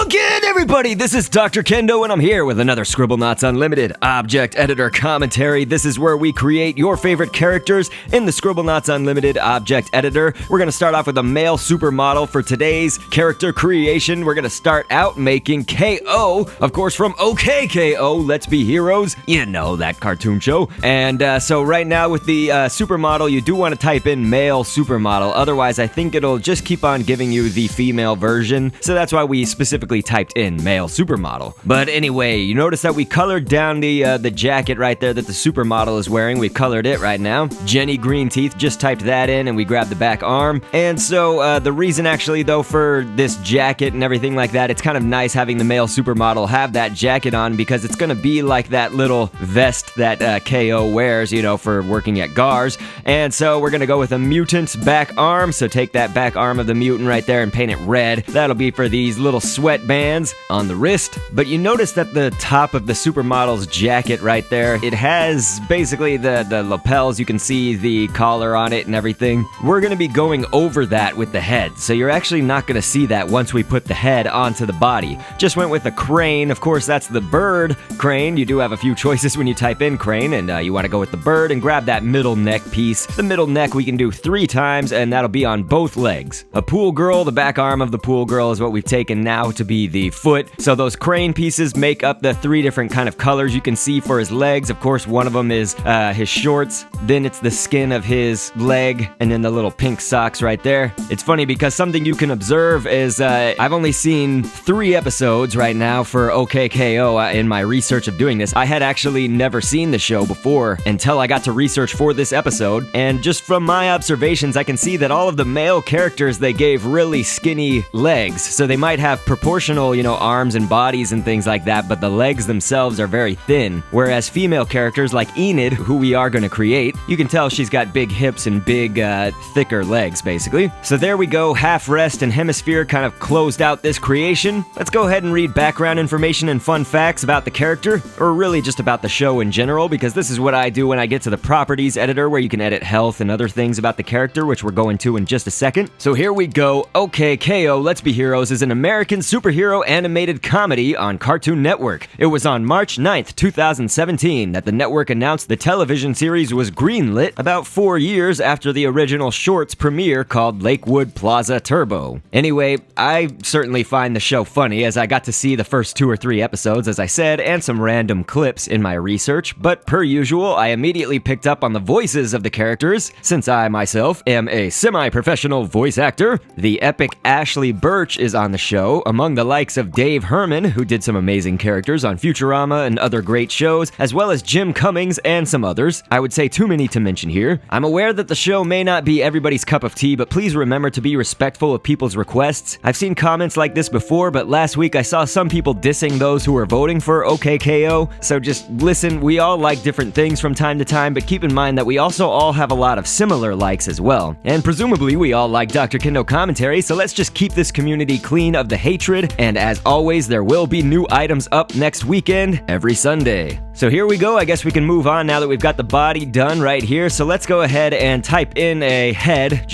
Hello again, everybody! This is Dr. Kendo, and I'm here with another Scribblenauts Unlimited Object Editor Commentary. This is where we create your favorite characters in the Scribblenauts Unlimited Object Editor. We're going to start off with a male supermodel for today's character creation. We're going to start out making KO, of course, from OK KO, Let's Be Heroes. You know, that cartoon show. And so right now with the supermodel, you do want to type in male supermodel. Otherwise, I think it'll just keep on giving you the female version. So that's why we specifically typed in male supermodel. But anyway, you notice that we colored down the jacket right there that the supermodel is wearing. We've colored it right now. Jenny Green Teeth just typed that in, and we grabbed the back arm. And so the reason actually though for this jacket and everything like that, it's kind of nice having the male supermodel have that jacket on because it's gonna be like that little vest that KO wears, you know, for working at GARS. And so we're gonna go with a mutant's back arm. So take that back arm of the mutant right there and paint it red. That'll be for these little sweatbands on the wrist. But you notice that the top of the supermodel's jacket right there, it has basically the lapels. You can see the collar on it and everything. We're gonna be going over that with the head. So you're actually not gonna see that once we put the head onto the body. Just went with a crane. Of course, that's the bird crane. You do have a few choices when you type in crane, and you wanna go with the bird and grab that middle neck piece. The middle neck we can do 3 times, and that'll be on both legs. A pool girl, the back arm of the pool girl is what we've taken now to be the foot. So those crane pieces make up the 3 different kind of colors you can see for his legs. Of course, one of them is his shorts, then it's the skin of his leg, and then the little pink socks right there. It's funny because something you can observe is I've only seen 3 episodes right now for OKKO in my research of doing this. I had actually never seen the show before until I got to research for this episode, and just from my observations, I can see that all of the male characters, they gave really skinny legs. So they might have proportional, you know, arms and bodies and things like that, but the legs themselves are very thin. Whereas female characters like Enid, who we are going to create, you can tell she's got big hips and big, thicker legs, basically. So there we go, half rest and hemisphere kind of closed out this creation. Let's go ahead and read background information and fun facts about the character, or really just about the show in general, because this is what I do when I get to the properties editor, where you can edit health and other things about the character, which we're going to in just a second. So here we go. OK KO, Let's Be Heroes is an American superhero animated comedy on Cartoon Network. It was on March 9th, 2017 that the network announced the television series was greenlit about 4 years after the original short's premiere called Lakewood Plaza Turbo. Anyway, I certainly find the show funny, as I got to see the first 2 or 3 episodes, as I said, and some random clips in my research, but per usual, I immediately picked up on the voices of the characters, since I myself am a semi-professional voice actor. The epic Ashley Birch is on the show, among the likes of Dave Herman, who did some amazing characters on Futurama and other great shows, as well as Jim Cummings and some others. I would say too many to mention here. I'm aware that the show may not be everybody's cup of tea, but please remember to be respectful of people's requests. I've seen comments like this before, but last week I saw some people dissing those who were voting for OKKO, so just listen, we all like different things from time to time, but keep in mind that we also all have a lot of similar likes as well. And presumably we all like Dr. Kendo commentary, so let's just keep this community clean of the hatred, and as always, there will be new items up next weekend, every Sunday. So here we go, I guess we can move on now that we've got the body done right here, so let's go ahead and type in a head,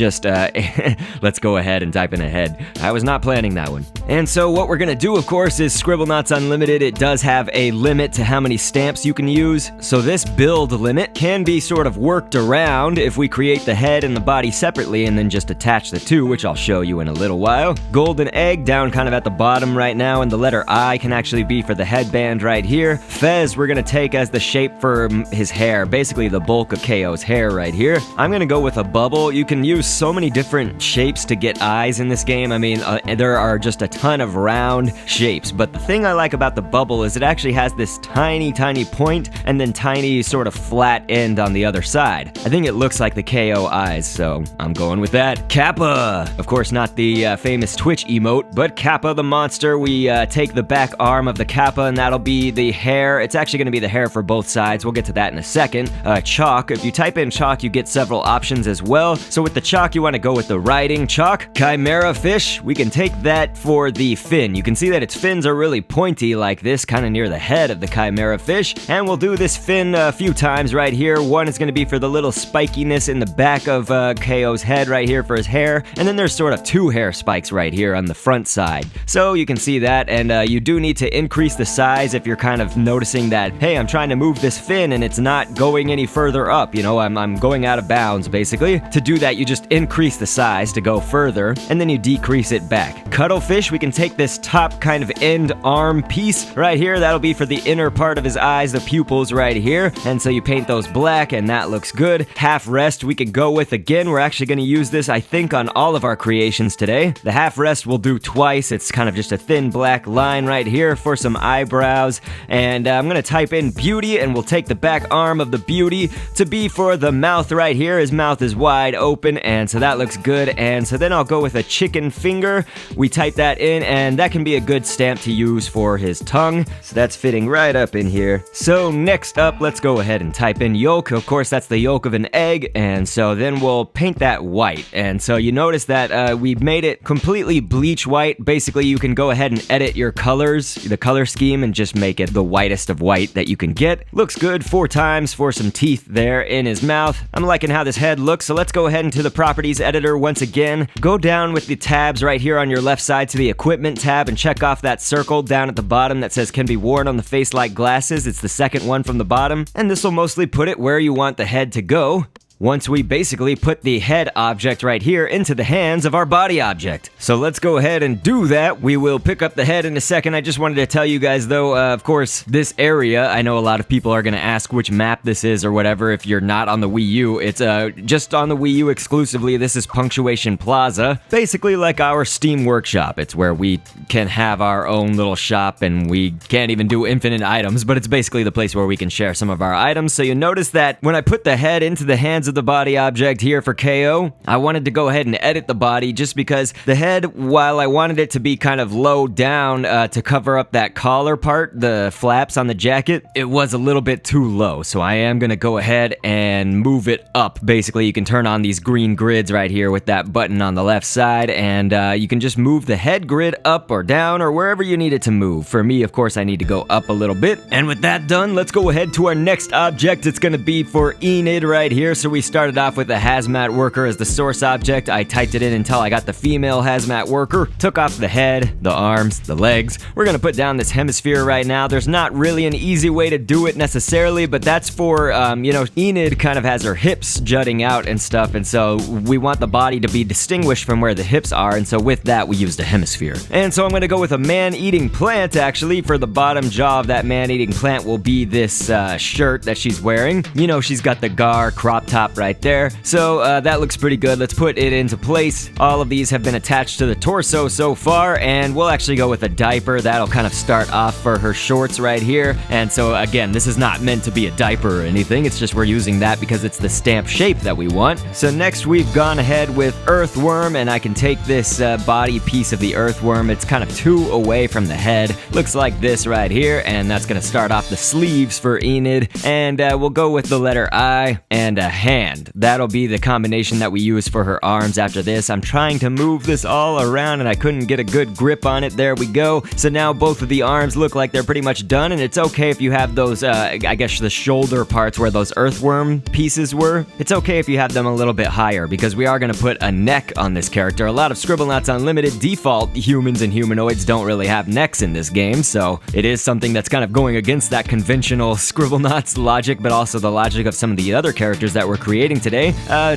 let's go ahead and type in a head. I was not planning that one. And so what we're gonna do, of course, is Scribblenauts Unlimited. It does have a limit to how many stamps you can use, so this build limit can be sort of worked around if we create the head and the body separately and then just attach the 2, which I'll show you in a little while. Golden egg down kind of at the bottom right now, and the letter I can actually be for the headband right here. Fez we're gonna take as the shape for his hair, basically the bulk of KO's hair right here. I'm gonna go with a bubble. You can use so many different shapes to get eyes in this game. I mean, there are just a ton of round shapes, but the thing I like about the bubble is it actually has this tiny point and then tiny sort of flat end on the other side. I think it looks like the KO eyes, so I'm going with that. Kappa! Of course, not the famous Twitch emote, but Kappa the monster. We take the back arm of the Kappa, and that'll be the hair. It's actually gonna be the hair for both sides. We'll get to that in a second. Chalk. If you type in chalk, you get several options as well. So with the chalk, you want to go with the writing chalk. Chimera fish. We can take that for the fin. You can see that its fins are really pointy like this, kind of near the head of the chimera fish. And we'll do this fin a few times right here. One is going to be for the little spikiness in the back of KO's head right here for his hair. And then there's sort of 2 hair spikes right here on the front side. So so you can see that, and you do need to increase the size if you're kind of noticing that, hey, I'm trying to move this fin and it's not going any further up, you know, I'm going out of bounds, basically. To do that, you just increase the size to go further, and then you decrease it back. Cuttlefish, we can take this top kind of end arm piece right here, that'll be for the inner part of his eyes, the pupils right here, and so you paint those black, and that looks good. Half rest we could go with again. We're actually going to use this, I think, on all of our creations today. The half rest we'll do twice. It's kind of just a thin black line right here for some eyebrows, and I'm going to type in beauty, and we'll take the back arm of the beauty to be for the mouth right here. His mouth is wide open, and so that looks good. And so then I'll go with a chicken finger. We type that in, and that can be a good stamp to use for his tongue. So that's fitting right up in here. So next up, let's go ahead and type in yolk. Of course, that's the yolk of an egg, and so then we'll paint that white. And so you notice that we made it completely bleach white. Basically, you can go ahead and edit your colors, the color scheme, and just make it the whitest of white that you can get. Looks good 4 times for some teeth there in his mouth. I'm liking how this head looks, so let's go ahead into the properties editor once again. Go down with the tabs right here on your left side to the equipment tab and check off that circle down at the bottom that says can be worn on the face like glasses. It's the second one from the bottom, and this will mostly put it where you want the head to go. Once we basically put the head object right here into the hands of our body object. So let's go ahead and do that. We will pick up the head in a second. I just wanted to tell you guys though, of course, this area, I know a lot of people are going to ask which map this is or whatever if you're not on the Wii U. It's just on the Wii U exclusively. This is Punctuation Plaza. Basically like our Steam Workshop. It's where we can have our own little shop and we can't even do infinite items, but it's basically the place where we can share some of our items. So you notice that when I put the head into the hands of the body object here for KO, I wanted to go ahead and edit the body just because the head, while I wanted it to be kind of low down to cover up that collar part, the flaps on the jacket, it was a little bit too low. So I am going to go ahead and move it up. Basically, you can turn on these green grids right here with that button on the left side, and you can just move the head grid up or down or wherever you need it to move. For me, of course, I need to go up a little bit. And with that done, let's go ahead to our next object. It's going to be for Enid right here. So we started off with a hazmat worker as the source object. I typed it in until I got the female hazmat worker. Took off the head, the arms, the legs. We're gonna put down this hemisphere right now. There's not really an easy way to do it necessarily, but that's for, you know, Enid kind of has her hips jutting out and stuff, and so we want the body to be distinguished from where the hips are, and so with that we used a hemisphere. And so I'm gonna go with a man-eating plant actually. For the bottom jaw of that man-eating plant will be this shirt that she's wearing. You know, she's got the Gar crop top right there. So that looks pretty good. Let's put it into place. All of these have been attached to the torso so far, and we'll actually go with a diaper. That'll kind of start off for her shorts right here. And so again, this is not meant to be a diaper or anything. It's just we're using that because it's the stamp shape that we want. So next we've gone ahead with earthworm, and I can take this body piece of the earthworm. It's kind of 2 away from the head. Looks like this right here, and that's gonna start off the sleeves for Enid. And we'll go with the letter I and a hand. That'll be the combination that we use for her arms after this. I'm trying to move this all around and I couldn't get a good grip on it. There we go. So now both of the arms look like they're pretty much done, and it's okay if you have those, I guess the shoulder parts where those earthworm pieces were. It's okay if you have them a little bit higher because we are going to put a neck on this character. A lot of Scribblenauts Unlimited default humans and humanoids don't really have necks in this game, so it is something that's kind of going against that conventional Scribblenauts logic, but also the logic of some of the other characters that we're creating today.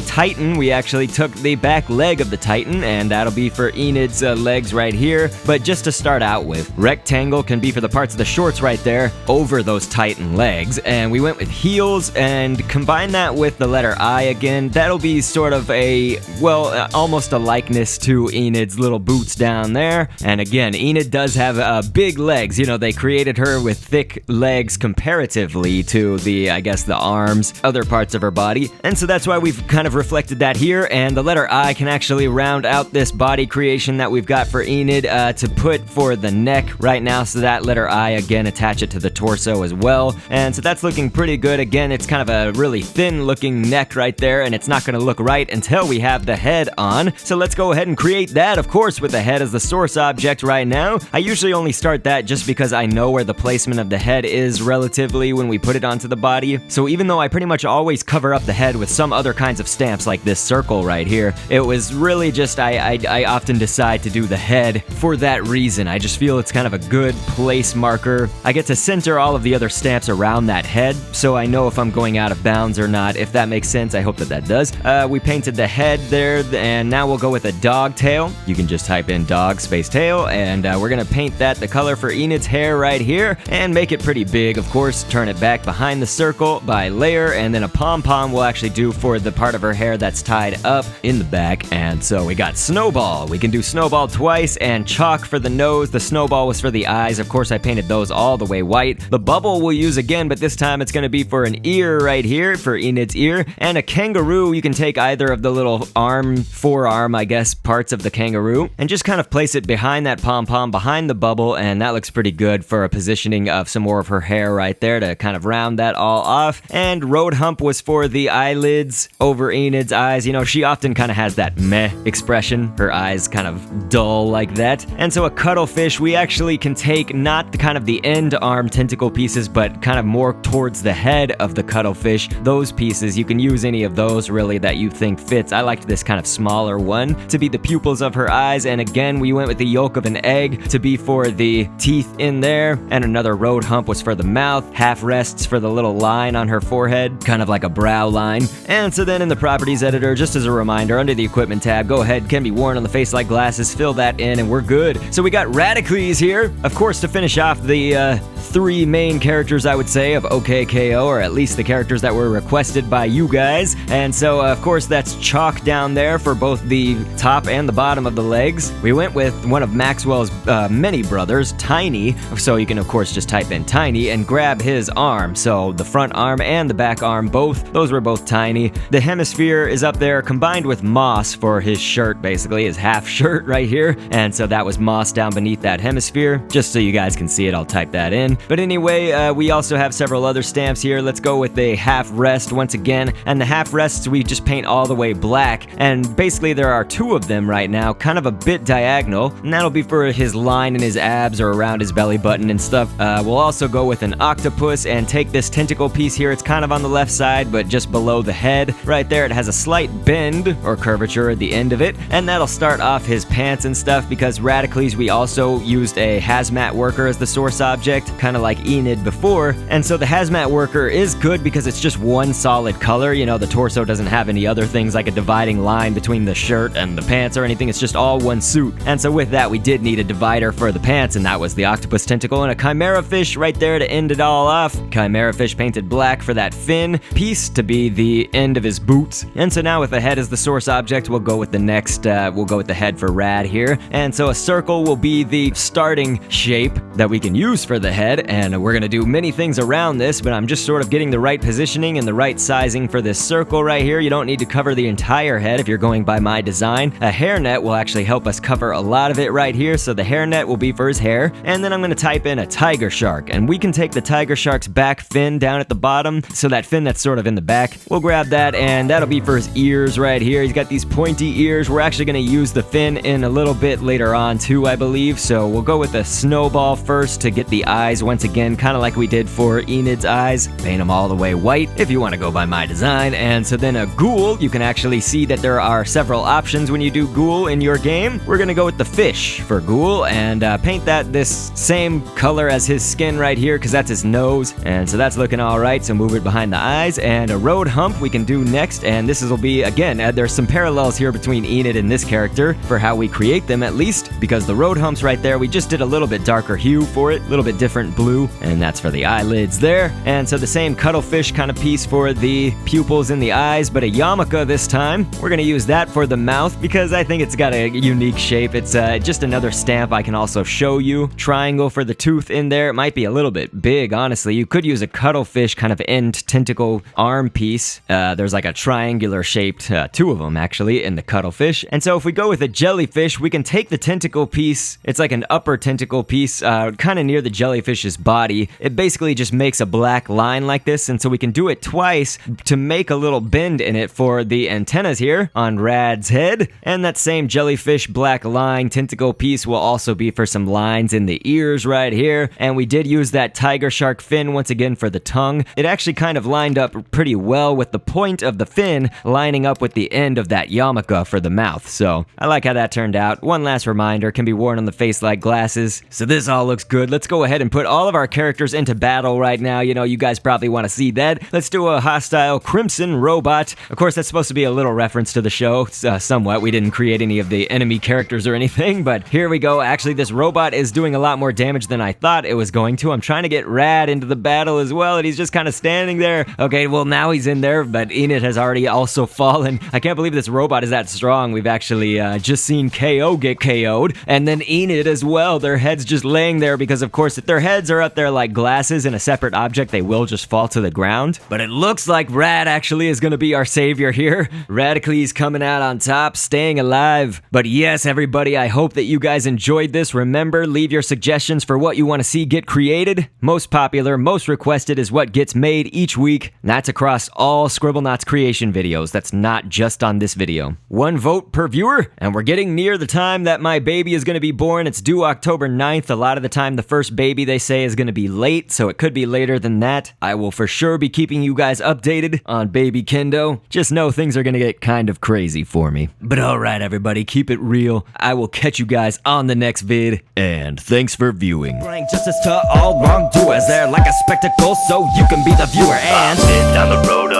Titan, we actually took the back leg of the Titan, and that'll be for Enid's legs right here. But just to start out with, rectangle can be for the parts of the shorts right there over those Titan legs, and we went with heels and combined that with the letter I again. That'll be sort of a, well, almost a likeness to Enid's little boots down there. And again, Enid does have big legs. You know, they created her with thick legs comparatively to the, I guess, the arms, other parts of her body, and so that's why we've kind of reflected that here. And the letter I can actually round out this body creation that we've got for Enid to put for the neck right now. So that letter I again, attach it to the torso as well, and so that's looking pretty good. Again, it's kind of a really thin looking neck right there, and it's not going to look right until we have the head on. So let's go ahead and create that, of course, with the head as the source object right now. I usually only start that just because I know where the placement of the head is relatively when we put it onto the body. So even though I pretty much always cover up the head head with some other kinds of stamps like this circle right here. It was really just, I often decide to do the head for that reason. I just feel it's kind of a good place marker. I get to center all of the other stamps around that head, so I know if I'm going out of bounds or not, if that makes sense. I hope that that does. We painted the head there, and now we'll go with a dog tail. You can just type in dog space tail, and we're gonna paint that the color for Enid's hair right here, and make it pretty big, of course. Turn it back behind the circle by layer, and then a pom-pom we'll actually do for the part of her hair that's tied up in the back. And so we got snowball. We can do snowball twice, and chalk for the nose. The snowball was for the eyes. Of course, I painted those all the way white. The bubble we'll use again, but this time it's gonna be for an ear right here, for Enid's ear. And a kangaroo, you can take either of the little arm, forearm, I guess, parts of the kangaroo, and just kind of place it behind that pom-pom, behind the bubble, and that looks pretty good for a positioning of some more of her hair right there to kind of round that all off. And road hump was for the eyelids over Enid's eyes. You know, she often kind of has that meh expression, her eyes kind of dull like that. And so a cuttlefish, we actually can take not the kind of the end arm tentacle pieces, but kind of more towards the head of the cuttlefish. Those pieces, you can use any of those really that you think fits. I liked this kind of smaller one to be the pupils of her eyes, and again we went with the yolk of an egg to be for the teeth in there, and another road hump was for the mouth, half rests for the little line on her forehead, kind of like a brow line. And so then in the properties editor, just as a reminder, under the equipment tab, go ahead, can be worn on the face like glasses, fill that in, and we're good. So we got Radicles here, of course, to finish off the three main characters, I would say, of OKKO, or at least the characters that were requested by you guys. And so of course that's chalk down there for both the top and the bottom of the legs. We went with one of Maxwell's many brothers, Tiny, so you can of course just type in Tiny and grab his arm. So the front arm and the back arm, both, those were both Tiny. The hemisphere is up there combined with moss for his shirt, basically his half shirt right here, and so that was moss down beneath that hemisphere. Just so you guys can see it, I'll type that in. But anyway, we also have several other stamps here. Let's go with the half rest once again, and the half rests we just paint all the way black, and basically there are two of them right now, kind of a bit diagonal, and that'll be for his line in his abs or around his belly button and stuff. We'll also go with an octopus and take this tentacle piece here. It's kind of on the left side, but just below the head right there. It has a slight bend or curvature at the end of it, and that'll start off his pants and stuff, because Radicles we also used a hazmat worker as the source object, kind of like Enid before. And so the hazmat worker is good because it's just one solid color. You know, the torso doesn't have any other things like a dividing line between the shirt and the pants or anything. It's just all one suit. And so with that, we did need a divider for the pants, and that was the octopus tentacle and a chimera fish right there to end it all off. Chimera fish painted black for that fin piece to be the end of his boots. And so now with the head as the source object, we'll go with the next, we'll go with the head for Rad here. And so a circle will be the starting shape that we can use for the head, and we're gonna do many things around this, but I'm just sort of getting the right positioning and the right sizing for this circle right here. You don't need to cover the entire head if you're going by my design. A hairnet will actually help us cover a lot of it right here, so the hairnet will be for his hair. And then I'm gonna type in a tiger shark, and we can take the tiger shark's back fin down at the bottom, so that fin that's sort of in the back, we'll grab that, and that'll be for his ears right here. He's got these pointy ears. We're actually gonna use the fin in a little bit later on too, I believe, so we'll go with a snowball first to get the eyes once again, kind of like we did for Enid's eyes. Paint them all the way white if you want to go by my design. And so then a ghoul, you can actually see that there are several options when you do ghoul in your game. We're gonna go with the fish for ghoul, and paint that this same color as his skin right here, because that's his nose, and so that's looking all right. So move it behind the eyes. And a road hump we can do next, and this will be, again, there's some parallels here between Enid and this character for how we create them, at least, because the road humps right there, we just did a little bit darker hue for it, a little bit different blue, and that's for the eyelids there. And so the same cuttlefish kind of piece for the pupils in the eyes, but a yarmulke this time. We're gonna use that for the mouth because I think it's got a unique shape. It's just another stamp I can also show you. Triangle for the tooth in there. It might be a little bit big, honestly. You could use a cuttlefish kind of end tentacle arm piece. There's like a triangular shaped, two of them actually, in the cuttlefish. And so if we go with a jellyfish, we can take the tentacle piece. It's like an upper tentacle piece, kind of near the jellyfish's body. It basically just makes a black line like this, and so we can do it twice to make a little bend in it for the antennas here on Rad's head. And that same jellyfish black line tentacle piece will also be for some lines in the ears right here. And we did use that tiger shark fin once again for the tongue. It actually kind of lined up pretty well well with the point of the fin lining up with the end of that yarmulke for the mouth. So I like how that turned out. One last reminder, can be worn on the face like glasses. So this all looks good. Let's go ahead and put all of our characters into battle right now. You know, you guys probably want to see that. Let's do a hostile Crimson robot. Of course, that's supposed to be a little reference to the show, somewhat. We didn't create any of the enemy characters or anything, but here we go. Actually, this robot is doing a lot more damage than I thought it was going to. I'm trying to get Rad into the battle as well, and he's just kind of standing there. Okay, well, now he's in there, but Enid has already also fallen. I can't believe this robot is that strong. We've actually just seen KO get KO'd, and then Enid as well. Their heads just laying there because, of course, if their heads are up there like glasses in a separate object, they will just fall to the ground. But it looks like Rad actually is going to be our savior here. Radicles coming out on top, staying alive. But yes, everybody, I hope that you guys enjoyed this. Remember, leave your suggestions for what you want to see get created. Most popular, most requested is what gets made each week. And that's across all Scribblenauts creation videos. That's not just on this video. 1 vote per viewer, and we're getting near the time that my baby is going to be born. It's due October 9th. A lot of the time, the first baby, they say, is going to be late, so it could be later than that. I will for sure be keeping you guys updated on baby Kendo. Just know things are going to get kind of crazy for me. But alright, everybody, keep it real. I will catch you guys on the next vid, and thanks for viewing. Bring justice to all wrongdoers. They're like a spectacle, so you can be the viewer and down the road